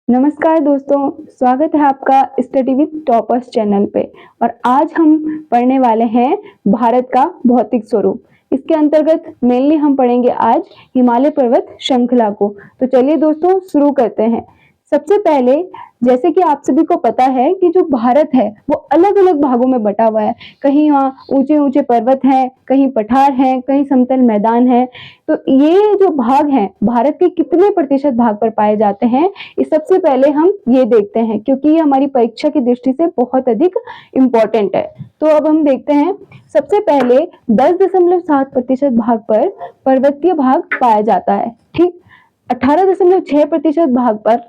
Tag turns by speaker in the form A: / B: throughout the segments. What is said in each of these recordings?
A: नमस्कार दोस्तों, स्वागत है आपका स्टडी विद टॉपर्स चैनल पे। और आज हम पढ़ने वाले हैं भारत का भौतिक स्वरूप। इसके अंतर्गत मेनली हम पढ़ेंगे आज हिमालय पर्वत श्रृंखला को। तो चलिए दोस्तों शुरू करते हैं। सबसे पहले जैसे कि आप सभी को पता है कि जो भारत है वो अलग अलग भागों में बटा हुआ है। कहीं वहाँ ऊंचे ऊंचे पर्वत हैं, कहीं पठार हैं, कहीं समतल मैदान है। तो ये जो भाग हैं भारत के कितने प्रतिशत भाग पर पाए जाते हैं, ये सबसे पहले हम ये देखते हैं, क्योंकि ये हमारी परीक्षा की दृष्टि से बहुत अधिक इम्पोर्टेंट है। तो अब हम देखते हैं। सबसे पहले 10.7% भाग पर पर्वतीय भाग पाया जाता है, ठीक। 18.6% भाग पर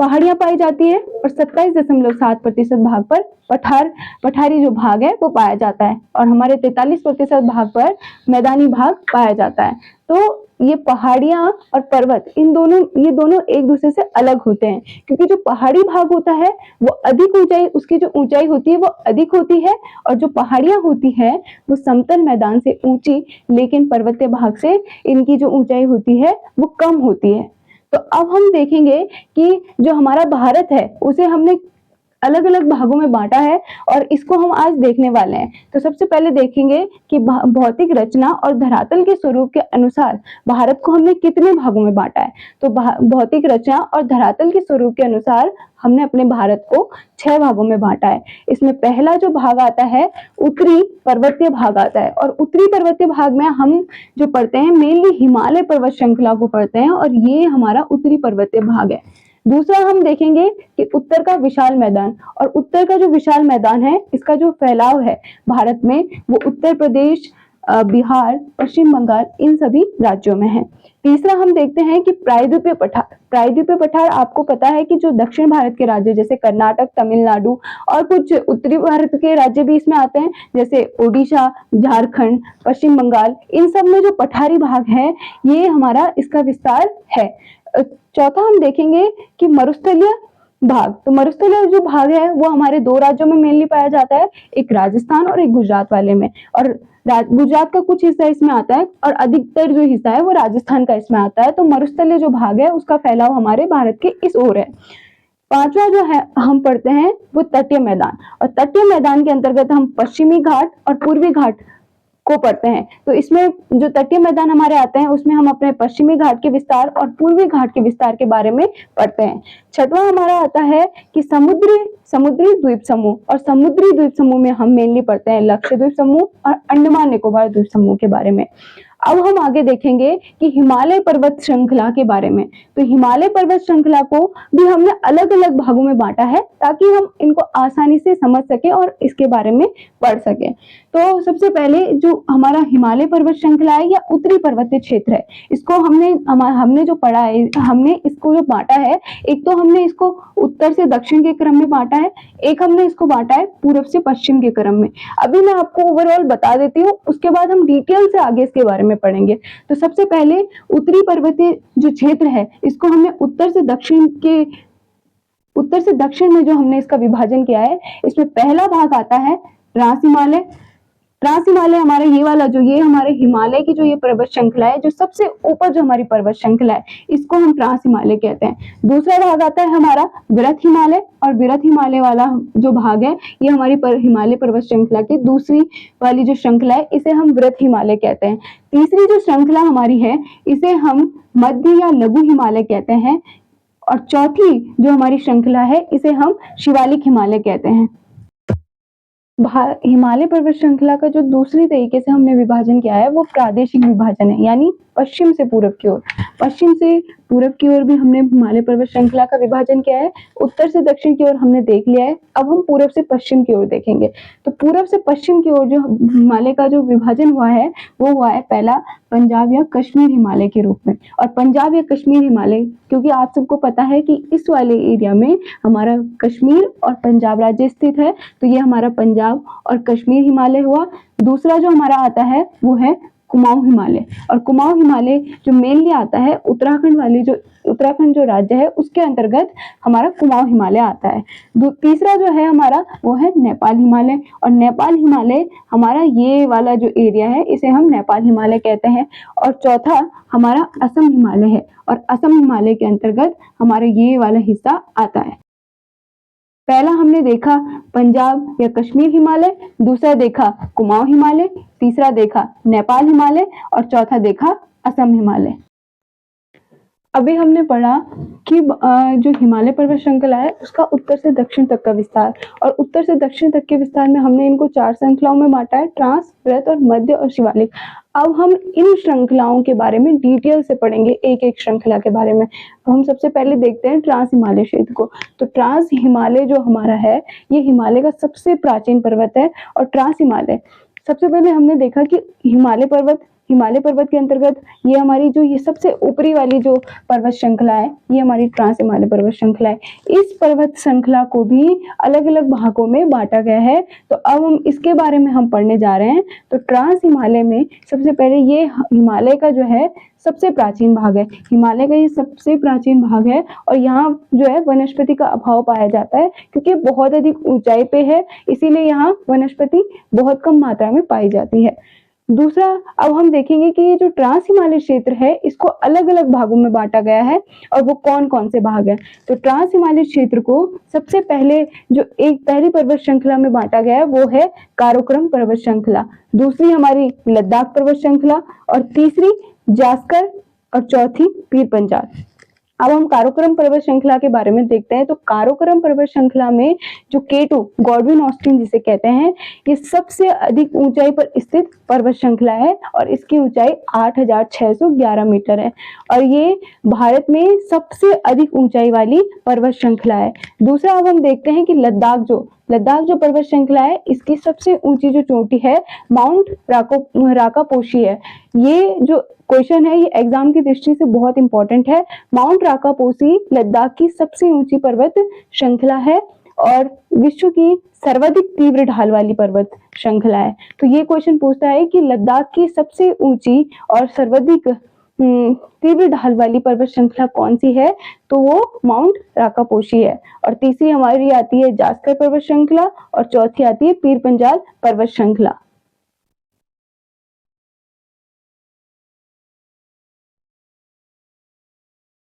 A: पहाड़ियां पाई जाती है और 27.7% भाग पर पठारी जो भाग है वो पाया जाता है, और हमारे 43% भाग पर मैदानी भाग पाया जाता है। तो ये पहाड़ियां और पर्वत ये दोनों एक दूसरे से अलग होते हैं, क्योंकि जो पहाड़ी भाग होता है वो अधिक ऊंचाई, उसकी जो ऊंचाई होती है वो अधिक होती है, और जो पहाड़ियां होती है वो समतल मैदान से ऊंची, लेकिन पर्वतीय भाग से इनकी जो ऊंचाई होती है वो कम होती है। तो अब हम देखेंगे कि जो हमारा भारत है उसे हमने अलग अलग भागों में बांटा है, और इसको हम आज देखने वाले हैं। तो सबसे पहले देखेंगे कि भौतिक रचना और धरातल के स्वरूप के अनुसार भारत को हमने कितने भागों में बांटा है। तो भौतिक रचना और धरातल के स्वरूप के अनुसार हमने अपने भारत को 6 भागों में बांटा है। इसमें पहला जो भाग आता है उत्तरी पर्वतीय भाग आता है, और उत्तरी पर्वतीय भाग में हम जो पढ़ते हैं मेनली हिमालय पर्वत श्रृंखला को पढ़ते हैं, और ये हमारा उत्तरी पर्वतीय भाग है। दूसरा हम देखेंगे कि उत्तर का विशाल मैदान, और उत्तर का जो विशाल मैदान है इसका जो फैलाव है भारत में वो उत्तर प्रदेश, बिहार, पश्चिम बंगाल इन सभी राज्यों में है। तीसरा हम देखते हैं कि प्रायद्वीपीय पठार। प्रायद्वीपीय पठार आपको पता है कि जो दक्षिण भारत के राज्य जैसे कर्नाटक, तमिलनाडु और कुछ उत्तरी भारत के राज्य भी इसमें आते हैं, जैसे ओडिशा, झारखंड, पश्चिम बंगाल, इन सब में जो पठारी भाग है ये हमारा इसका विस्तार है। चौथा हम देखेंगे कि मरुस्थलीय भाग। तो मरुस्थलीय जो भाग है वो हमारे 2 राज्यों में मेनली पाया जाता है, एक राजस्थान और एक गुजरात वाले में। और गुजरात का कुछ हिस्सा इसमें आता है, और अधिकतर जो हिस्सा है वो राजस्थान का इसमें आता है। तो मरुस्थलीय जो भाग है उसका फैलाव हमारे भारत के इस ओर है। पांचवा जो है हम पढ़ते हैं वो तटीय मैदान, और तटीय मैदान के अंतर्गत हम पश्चिमी घाट और पूर्वी घाट को पढ़ते हैं। तो इसमें जो तटीय मैदान हमारे आते हैं उसमें हम अपने पश्चिमी घाट के विस्तार और पूर्वी घाट के विस्तार के बारे में पढ़ते हैं। छठवां हमारा आता है कि समुद्री द्वीप समूह, और समुद्री द्वीप समूह में हम मेनली पढ़ते हैं लक्षद्वीप समूह और अंडमान निकोबार द्वीप समूह के बारे में। अब हम आगे देखेंगे कि हिमालय पर्वत श्रृंखला के बारे में। तो हिमालय पर्वत श्रृंखला को भी हमने अलग अलग भागों में बांटा है ताकि हम इनको आसानी से समझ सके और इसके बारे में पढ़ सके। तो सबसे पहले जो हमारा हिमालय पर्वत श्रृंखला है या उत्तरी पर्वतीय क्षेत्र है, इसको हमने जो पढ़ा है, हमने इसको जो बांटा है, एक तो हमने इसको उत्तर से दक्षिण के क्रम में बांटा है, एक हमने इसको बांटा है पूर्व से पश्चिम के क्रम में। अभी मैं आपको ओवरऑल बता देती हूँ, उसके बाद हम डिटेल से आगे इसके बारे में पढ़ेंगे। तो सबसे पहले उत्तरी पर्वतीय जो क्षेत्र है इसको हमने उत्तर से दक्षिण में जो हमने इसका विभाजन किया है, इसमें पहला भाग आता है ट्रांस हिमालय। ट्रांस हिमालय हमारा ये वाला ये हमारे हिमालय की जो ये पर्वत श्रृंखला है, जो सबसे ऊपर जो हमारी पर्वत श्रृंखला है, इसको हम ट्रांस हिमालय कहते हैं। दूसरा भाग आता है हमारा वृहत हिमालय, और वृहत हिमालय वाला जो भाग है ये हमारी हिमालय पर्वत श्रृंखला की दूसरी वाली जो श्रृंखला है इसे हम वृहत हिमालय कहते हैं। तीसरी जो श्रृंखला हमारी है इसे हम मध्य या लघु हिमालय कहते हैं, और चौथी जो हमारी श्रृंखला है इसे हम शिवालिक हिमालय कहते हैं। हिमालय पर्वत श्रृंखला का जो दूसरी तरीके से हमने विभाजन किया है वो प्रादेशिक विभाजन है, यानी पश्चिम से पूर्व की ओर। पश्चिम से पूर्व की ओर भी हमने हिमालय पर्वत श्रृंखला का विभाजन किया है, उत्तर से दक्षिण की ओर हमने देख लिया है। अब हम पूर्व से पश्चिम की ओर देखेंगे। तो पूर्व से पश्चिम की ओर जो हिमालय का जो विभाजन हुआ है वो हुआ है पहला पंजाब या कश्मीर हिमालय के रूप में। और पंजाब या कश्मीर हिमालय, क्योंकि आप सबको पता है कि इस वाले एरिया में हमारा कश्मीर और पंजाब राज्य स्थित है, तो ये हमारा पंजाब और कश्मीर हिमालय हुआ। दूसरा जो हमारा आता है वो है कुमाऊं हिमालय। और कुमाऊं हिमालय जो मेनली आता है उत्तराखंड जो राज्य है उसके अंतर्गत हमारा कुमाऊं हिमालय आता है। तीसरा जो है हमारा वो है नेपाल हिमालय, और नेपाल हिमालय हमारा ये वाला जो एरिया है इसे हम नेपाल हिमालय कहते हैं। और चौथा हमारा असम हिमालय है, और असम हिमालय के अंतर्गत हमारा ये वाला हिस्सा आता है। पहला हमने देखा पंजाब या कश्मीर हिमालय, दूसरा देखा कुमाऊं हिमालय, तीसरा देखा नेपाल हिमालय और चौथा देखा असम हिमालय। अभी हमने पढ़ा कि जो हिमालय पर्वत श्रृंखला है उसका उत्तर से दक्षिण तक का विस्तार, और उत्तर से दक्षिण तक के विस्तार में हमने इनको 4 श्रृंखलाओं में बांटा है, ट्रांस, वृत्त और मध्य और शिवालिक। अब हम इन श्रृंखलाओं के बारे में डिटेल से पढ़ेंगे, एक एक श्रृंखला के बारे में। तो हम सबसे पहले देखते हैं ट्रांस हिमालय क्षेत्र को। तो ट्रांस हिमालय जो हमारा है ये हिमालय का सबसे प्राचीन पर्वत है। और ट्रांस हिमालय सबसे पहले हमने देखा कि हिमालय पर्वत के अंतर्गत ये हमारी जो ये सबसे ऊपरी वाली जो पर्वत श्रृंखला है ये हमारी ट्रांस हिमालय पर्वत श्रृंखला है। इस पर्वत श्रृंखला को भी अलग अलग भागों में बांटा गया है। तो अब हम इसके बारे में हम पढ़ने जा रहे हैं। तो ट्रांस हिमालय में सबसे पहले ये हिमालय का जो है सबसे प्राचीन भाग है, हिमालय का ये सबसे प्राचीन भाग है। और यहाँ जो है वनस्पति का अभाव पाया जाता है क्योंकि बहुत अधिक ऊंचाई पे है, इसीलिए यहाँ वनस्पति बहुत कम मात्रा में पाई जाती है। दूसरा, अब हम देखेंगे कि ये जो ट्रांस हिमालय क्षेत्र है इसको अलग अलग भागों में बांटा गया है, और वो कौन कौन से भाग हैं। तो ट्रांस हिमालय क्षेत्र को सबसे पहले जो एक पहली पर्वत श्रृंखला में बांटा गया है वो है काराकोरम पर्वत श्रृंखला, दूसरी हमारी लद्दाख पर्वत श्रृंखला, और तीसरी जास्कर, और चौथी पीर पंजाल। अब हम काराकोरम पर्वत श्रृंखला के बारे में देखते हैं। तो काराकोरम पर्वत श्रृंखला में जो K2 गॉडविन ऑस्टिन जिसे कहते हैं, ये सबसे अधिक ऊंचाई पर स्थित पर्वत श्रृंखला है और इसकी ऊंचाई 8611 मीटर है, और ये भारत में सबसे अधिक ऊंचाई वाली पर्वत श्रृंखला है। दूसरा, अब हम देखते हैं कि लद्दाख जो पर्वत श्रृंखला है इसकी सबसे ऊंची जो चोटी है माउंट राकापोशी है। ये जो क्वेश्चन है ये एग्जाम की दृष्टि से बहुत इंपॉर्टेंट है। माउंट राकापोशी लद्दाख की सबसे ऊंची पर्वत श्रृंखला है और विश्व की सर्वाधिक तीव्र ढाल वाली पर्वत श्रृंखला है। तो ये क्वेश्चन पूछता है कि लद्दाख की सबसे ऊंची और सर्वाधिक तीव्र ढाल वाली पर्वत श्रृंखला कौन सी है, तो वो माउंट राकापोशी है। और तीसरी हमारी आती है जास्कर पर्वत श्रृंखला, और चौथी आती है पीर पंजाल पर्वत श्रृंखला।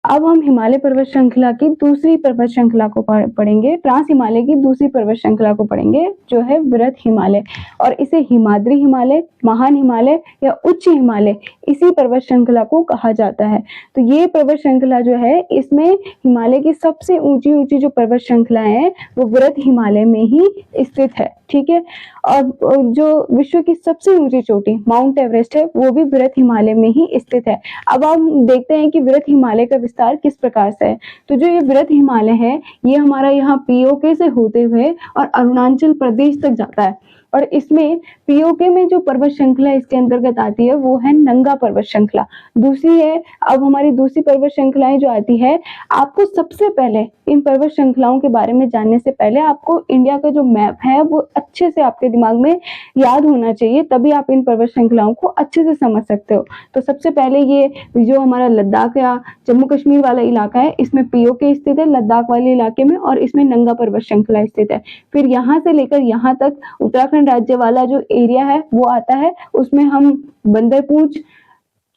A: अब हम हिमालय पर्वत श्रृंखला की दूसरी पर्वत श्रृंखला को पढ़ेंगे, ट्रांस हिमालय की दूसरी पर्वत श्रृंखला को पढ़ेंगे जो है वृत्त हिमालय, और इसे हिमाद्री हिमालय, महान हिमालय या उच्च हिमालय इसी पर्वत श्रृंखला को कहा जाता है। तो ये पर्वत श्रृंखला जो है इसमें हिमालय की सबसे ऊंची जो पर्वत श्रृंखलाएं हैं वो वृत्त हिमालय में ही स्थित है, ठीक है। और जो विश्व की सबसे ऊंची चोटी माउंट एवरेस्ट है वो भी वृत्त हिमालय में ही स्थित है। अब हम देखते हैं कि वृत्त हिमालय का विस्तार किस प्रकार से है। तो जो ये वृत्त हिमालय है ये हमारा यहाँ पीओके से होते हुए और अरुणाचल प्रदेश तक जाता है, और इसमें पीओके में जो पर्वत श्रृंखला इसके अंतर्गत आती है वो है नंगा पर्वत श्रृंखला। दूसरी है, अब हमारी दूसरी पर्वत श्रृंखलाएं जो आती है, आपको सबसे पहले इन पर्वत श्रृंखलाओं के बारे में जानने से पहले आपको इंडिया का जो मैप है वो अच्छे से आपके दिमाग में याद होना चाहिए, तभी आप इन पर्वत श्रृंखलाओं को अच्छे से समझ सकते हो। तो सबसे पहले ये जो हमारा लद्दाख या जम्मू कश्मीर वाला इलाका है इसमें पीओके स्थित है लद्दाख वाले इलाके में, और इसमें नंगा पर्वत श्रृंखला स्थित है। फिर यहाँ से लेकर यहाँ तक उत्तराखंड राज्य वाला जो एरिया है वो आता है, उसमें हम बंदरपूंछ,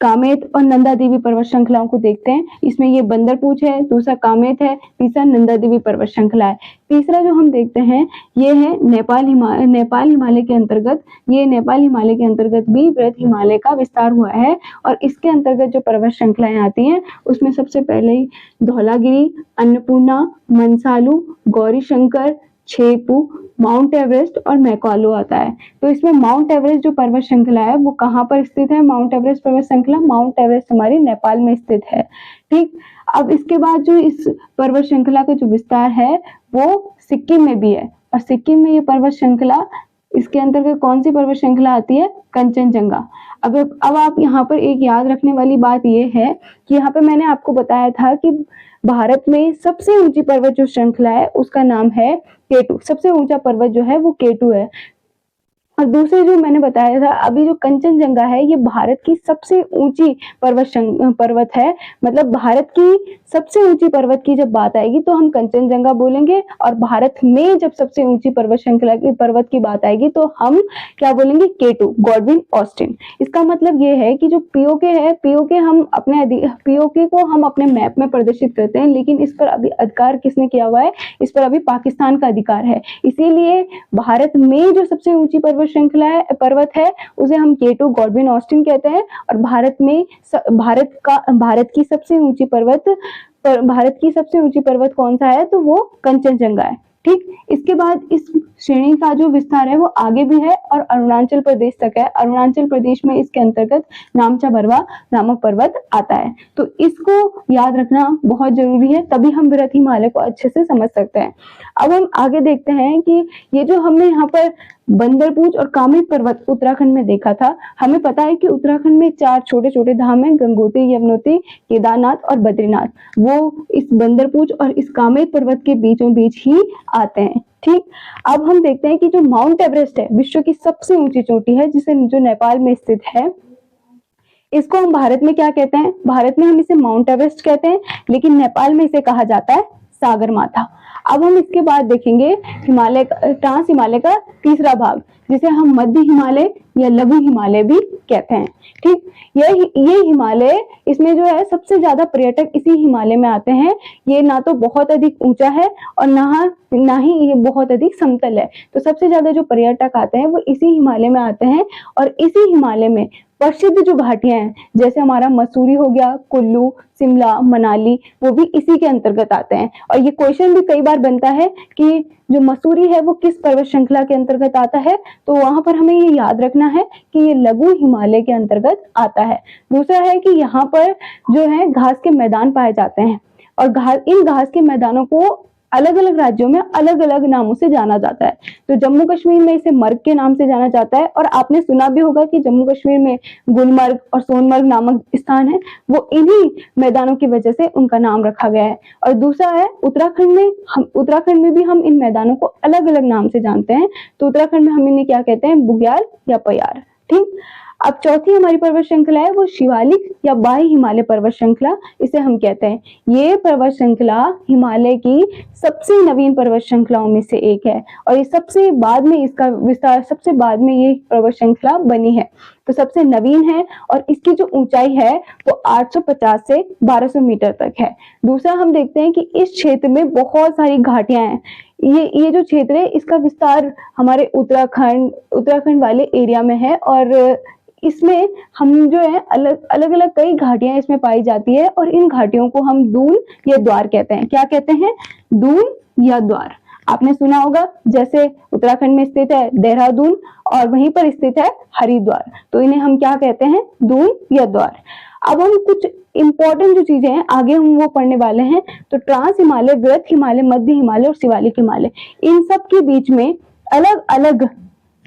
A: कामेत और नंदा देवी पर्वत श्रृंखलाओं को देखते हैं। इसमें ये बंदरपूंछ है, दूसरा कामेत है, तीसरा नंदा देवी पर्वत श्रृंखला है। तीसरा जो हम देखते हैं ये है नेपाल हिमालय के अंतर्गत, ये नेपाल हिमालय के अंतर्गत भी वृत्त हिमालय का विस्तार हुआ है, और इसके अंतर्गत जो पर्वत श्रृंखलाएं आती हैं उसमें सबसे पहले धौलागिरी, अन्नपूर्णा, मनसालू, गौरी शंकर, छेपू, माउंट एवरेस्ट और मैकालो आता है। तो इसमें माउंट एवरेस्ट जो पर्वत श्रृंखला है वो कहाँ पर स्थित है, माउंट एवरेस्ट पर्वत श्रृंखला, माउंट एवरेस्ट हमारी नेपाल में स्थित है, ठीक। अब इसके बाद जो इस पर्वत श्रृंखला का जो विस्तार है वो सिक्किम में भी है, और सिक्किम में ये पर्वत श्रृंखला, इसके अंतर्गत कौन सी पर्वत श्रृंखला आती है, कंचनजंगा। अब आप यहाँ पर एक याद रखने वाली बात ये है कि यहाँ पे मैंने आपको बताया था कि भारत में सबसे ऊंची पर्वत जो श्रृंखला है उसका नाम है K2, सबसे ऊंचा पर्वत जो है वो K2 है। और दूसरे जो मैंने बताया था अभी, जो कंचनजंगा है ये भारत की सबसे ऊंची पर्वत है। मतलब भारत की सबसे ऊंची पर्वत की जब बात आएगी तो हम कंचनजंगा बोलेंगे, और भारत में जब सबसे ऊंची पर्वत श्रृंखला की पर्वत की बात आएगी तो हम क्या बोलेंगे, K2 गॉडविन ऑस्टिन। इसका मतलब ये है कि जो पीओके है, पीओके को हम अपने मैप में प्रदर्शित करते हैं, लेकिन इस पर अभी अधिकार किसने किया हुआ है, इस पर अभी पाकिस्तान का अधिकार है। इसीलिए भारत में जो सबसे ऊंची पर्वत है उसे हम K2 गॉडविन ऑस्टिन कहते हैं, और भारत की सबसे ऊंची पर्वत कौन सा है, तो वो कंचनजंगा है। ठीक, इसके बाद इस श्रेणी का जो विस्तार है वो आगे भी है और अरुणाचल प्रदेश तक है। अरुणाचल प्रदेश में इसके अंतर्गत नामचा बरवा नामक पर्वत आता है। तो इसको याद रखना बहुत जरूरी है, तभी हम वृहत हिमालय को अच्छे से समझ सकते हैं। अब हम आगे देखते हैं कि ये जो हमने यहाँ पर बंदरपूछ और कामेट पर्वत उत्तराखंड में देखा था, हमें पता है कि उत्तराखंड में 4 छोटे छोटे धाम हैं, गंगोत्री, यमुनोत्री, केदारनाथ और बद्रीनाथ। वो इस बंदरपूछ और इस कामेट पर्वत के बीचों बीच ही आते हैं। ठीक, अब हम देखते हैं कि जो माउंट एवरेस्ट है, विश्व की सबसे ऊंची चोटी है, जो नेपाल में स्थित है, इसको हम भारत में क्या कहते हैं, भारत में हम इसे माउंट एवरेस्ट कहते हैं, लेकिन नेपाल में इसे कहा जाता है सागर माथा। अब हम इसके बाद देखेंगे ट्रांस हिमालय का तीसरा भाग, जिसे हम मध्य हिमालय या लघु हिमालय भी कहते हैं। ठीक, ये हिमालय, इसमें जो है सबसे ज्यादा पर्यटक इसी हिमालय में आते हैं। ये ना तो बहुत अधिक ऊंचा है और ना ही ये बहुत अधिक समतल है, तो सबसे ज्यादा जो पर्यटक आते हैं वो इसी हिमालय में आते हैं। और इसी हिमालय में प्रसिद्ध जो घाटियां हैं, जैसे हमारा मसूरी हो गया, कुल्लू, शिमला, मनाली, वो भी इसी के अंतर्गत आते हैं। और ये क्वेश्चन भी कई बार बनता है कि जो मसूरी है वो किस पर्वत श्रृंखला के अंतर्गत आता है, तो वहां पर हमें ये याद रखना है कि ये लघु हिमालय के अंतर्गत आता है। दूसरा है कि यहाँ पर जो है घास के मैदान पाए जाते हैं, और इन घास के मैदानों को अलग अलग राज्यों में अलग अलग नामों से जाना जाता है। तो जम्मू कश्मीर में इसे मर्ग के नाम से जाना जाता है, और आपने सुना भी होगा कि जम्मू कश्मीर में गुलमर्ग और सोनमर्ग नामक स्थान है, वो इन्हीं मैदानों की वजह से उनका नाम रखा गया है। और दूसरा है उत्तराखंड में भी हम इन मैदानों को अलग अलग नाम से जानते हैं। तो उत्तराखंड में हम इन्हें क्या कहते हैं, बुग्याल या पयार। ठीक, अब चौथी हमारी पर्वत श्रृंखला है वो शिवालिक या बाह्य हिमालय पर्वत श्रृंखला, इसे हम कहते हैं। ये पर्वत श्रृंखला हिमालय की सबसे नवीन पर्वत श्रृंखलाओं में से एक है, और ये सबसे बाद में इसका विस्तार, सबसे बाद में ये पर्वत श्रृंखला बनी है, तो सबसे नवीन है। और इसकी जो ऊंचाई है वो 850 से 1200 मीटर तक है। दूसरा हम देखते हैं कि इस क्षेत्र में बहुत सारी घाटियां हैं। ये जो क्षेत्र है इसका विस्तार हमारे उत्तराखंड वाले एरिया में है, और इसमें हम जो है अलग अलग कई घाटियां इसमें पाई जाती है, और इन घाटियों को हम दून या द्वार कहते हैं। क्या कहते हैं, दून या द्वार। आपने सुना होगा, जैसे उत्तराखंड में स्थित है देहरादून और वहीं पर स्थित है हरिद्वार, तो इन्हें हम क्या कहते हैं, दून या द्वार। अब हम कुछ इंपॉर्टेंट जो चीजें हैं आगे हम वो पढ़ने वाले हैं। तो ट्रांस हिमालय, वृहत हिमालय, मध्य हिमालय और शिवालिक हिमालय, इन सब के बीच में अलग अलग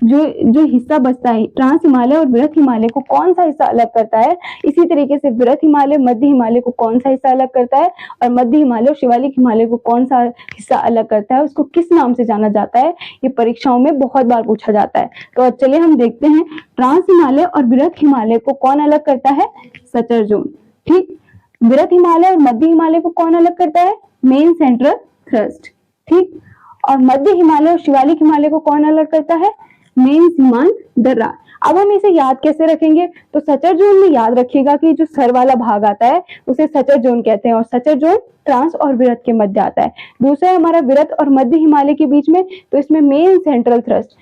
A: जो हिस्सा बचता है, ट्रांस हिमालय और वृहत हिमालय को कौन सा हिस्सा अलग करता है, इसी तरीके से वृहत हिमालय मध्य हिमालय को कौन सा हिस्सा अलग करता है, और मध्य हिमालय और शिवालिक हिमालय को कौन सा हिस्सा अलग करता है, उसको किस नाम से जाना जाता है, ये परीक्षाओं में बहुत बार पूछा जाता है। तो चलिए हम देखते हैं, ट्रांस हिमालय और वृहत हिमालय को कौन अलग करता है, सचर जोन। ठीक, वृहत हिमालय और मध्य हिमालय को कौन अलग करता है, मेन सेंट्रल थ्रस्ट। ठीक, और मध्य हिमालय और शिवालिक हिमालय को कौन अलग करता है, मेन सीमांत दर्रा। अब हम इसे याद कैसे रखेंगे, तो सचर जोन में याद रखिएगा कि जो सर वाला भाग आता है उसे सचर जोन कहते हैं, और सचर जोन ट्रांस और वृहत के मध्य आता है। दूसरा है हमारा वृहत और मध्य हिमालय के बीच में, तो इसमें मेन सेंट्रल थ्रस्ट,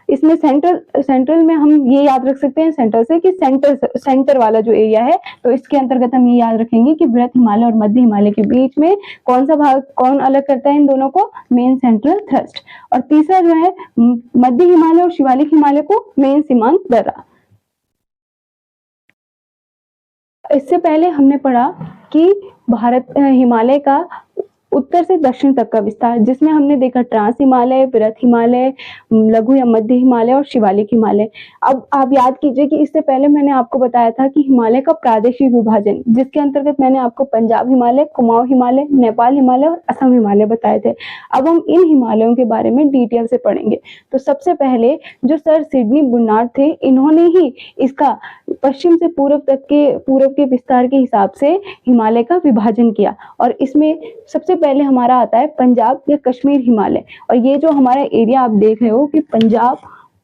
A: इसमें सेंट्रल में हम ये याद रख सकते हैं सेंट्रल से कि सेंटर वाला जो एरिया है, तो इसके अंतर्गत हम ये याद रखेंगे कि वृहत हिमालय और मध्य हिमालय के बीच में कौन सा भाग कौन अलग करता है इन दोनों को, मेन सेंट्रल थ्रस्ट। और तीसरा जो है मध्य हिमालय और शिवालिक हिमालय को मेन सीमांत दर्रा। इससे पहले हमने पढ़ा कि हिमालय का उत्तर से दक्षिण तक का विस्तार, जिसमें हमने देखा ट्रांस हिमालय, वृहत हिमालय, लघु या मध्य हिमालय और शिवालिक हिमालय। अब आप याद कीजिए कि इससे पहले मैंने आपको बताया था कि हिमालय का प्रादेशिक विभाजन, जिसके अंतर्गत मैंने आपको पंजाब हिमालय, कुमाऊं हिमालय, नेपाल हिमालय और असम हिमालय बताए थे। अब हम इन हिमालयों के बारे में डिटेल से पढ़ेंगे। तो सबसे पहले जो सर सिडनी बुर्नार्ड थे, इन्होंने ही इसका पश्चिम से पूर्व के विस्तार के हिसाब से हिमालय का विभाजन किया। और इसमें सबसे पहले हमारा आता है पंजाब या कश्मीर हिमालय। और ये जो हमारा एरिया आप देख रहे हो कि पंजाब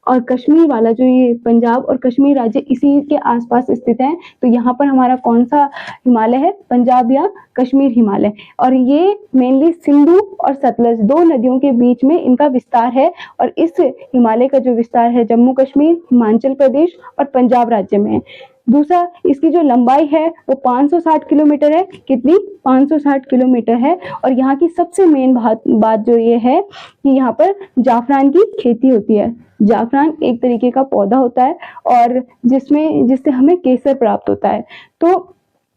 A: और कश्मीर वाला, जो ये पंजाब और कश्मीर राज्य इसी के आसपास स्थित है, तो यहाँ पर हमारा कौन सा हिमालय है? पंजाब या कश्मीर हिमालय। और ये मेनली सिंधु और सतलज दो नदियों के बीच में इनका विस्तार है। और इस हिमालय का जो विस्तार है जम्मू कश्मीर, हिमाचल प्रदेश और पंजाब राज्य में है। दूसरा, इसकी जो लंबाई है वो 560 किलोमीटर है। कितनी? 560 किलोमीटर है। और यहाँ की सबसे मेन बात जो ये है कि यहाँ पर जाफरान की खेती होती है। जाफरान एक तरीके का पौधा होता है और जिससे हमें केसर प्राप्त होता है। तो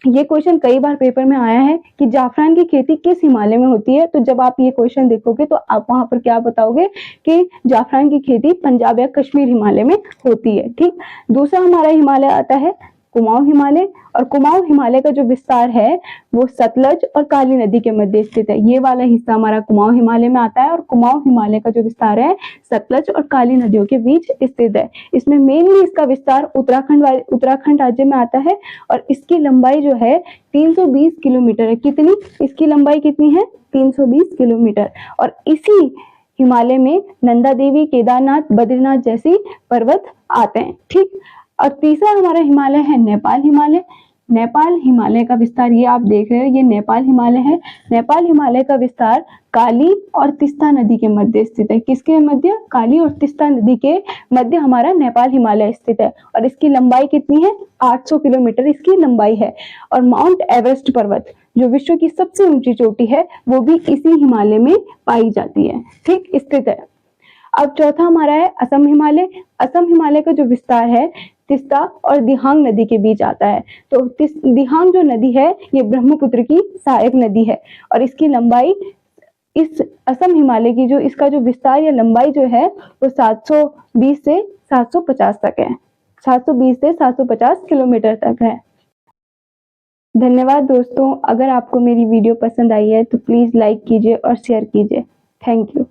A: ये क्वेश्चन कई बार पेपर में आया है कि जाफरान की खेती किस हिमालय में होती है। तो जब आप ये क्वेश्चन देखोगे तो आप वहां पर क्या बताओगे कि जाफरान की खेती पंजाब या कश्मीर हिमालय में होती है। ठीक। दूसरा हमारा हिमालय आता है कुमाऊं हिमालय। और कुमाऊं हिमालय का जो विस्तार है वो सतलज और काली नदी के मध्य स्थित है। ये वाला हिस्सा हमारा कुमाऊं हिमालय में आता है। और कुमाऊं हिमालय का जो विस्तार है सतलज और काली नदियों के बीच स्थित है। इसमें मेनली इसका विस्तार उत्तराखंड राज्य में आता है। और इसकी लंबाई जो है 320 किलोमीटर है। कितनी? इसकी लंबाई कितनी है? 320 किलोमीटर। और इसी हिमालय में नंदा देवी, केदारनाथ, बद्रीनाथ जैसी पर्वत आते हैं। ठीक। और तीसरा हमारा हिमालय है नेपाल हिमालय। नेपाल हिमालय का विस्तार ये आप देख रहे हो, ये नेपाल हिमालय है। नेपाल हिमालय का विस्तार काली और तीस्ता नदी के मध्य स्थित है। किसके मध्य? काली और तीस्ता नदी के मध्य हमारा नेपाल हिमालय स्थित है। और इसकी लंबाई कितनी है? 800 किलोमीटर इसकी लंबाई है। और माउंट एवरेस्ट पर्वत जो विश्व की सबसे ऊंची चोटी है वो भी इसी हिमालय में पाई जाती है। ठीक, स्थित है। अब चौथा हमारा है असम हिमालय। असम हिमालय का जो विस्तार है तीस्ता और दिहांग नदी के बीच आता है। तो दिहांग जो नदी है ये ब्रह्मपुत्र की सहायक नदी है। और इसकी लंबाई, इस असम हिमालय की जो इसका जो विस्तार या लंबाई जो है वो 720 से 750 तक है। 720 से 750 किलोमीटर तक है। धन्यवाद दोस्तों। अगर आपको मेरी वीडियो पसंद आई है तो प्लीज लाइक कीजिए और शेयर कीजिए। Thank you.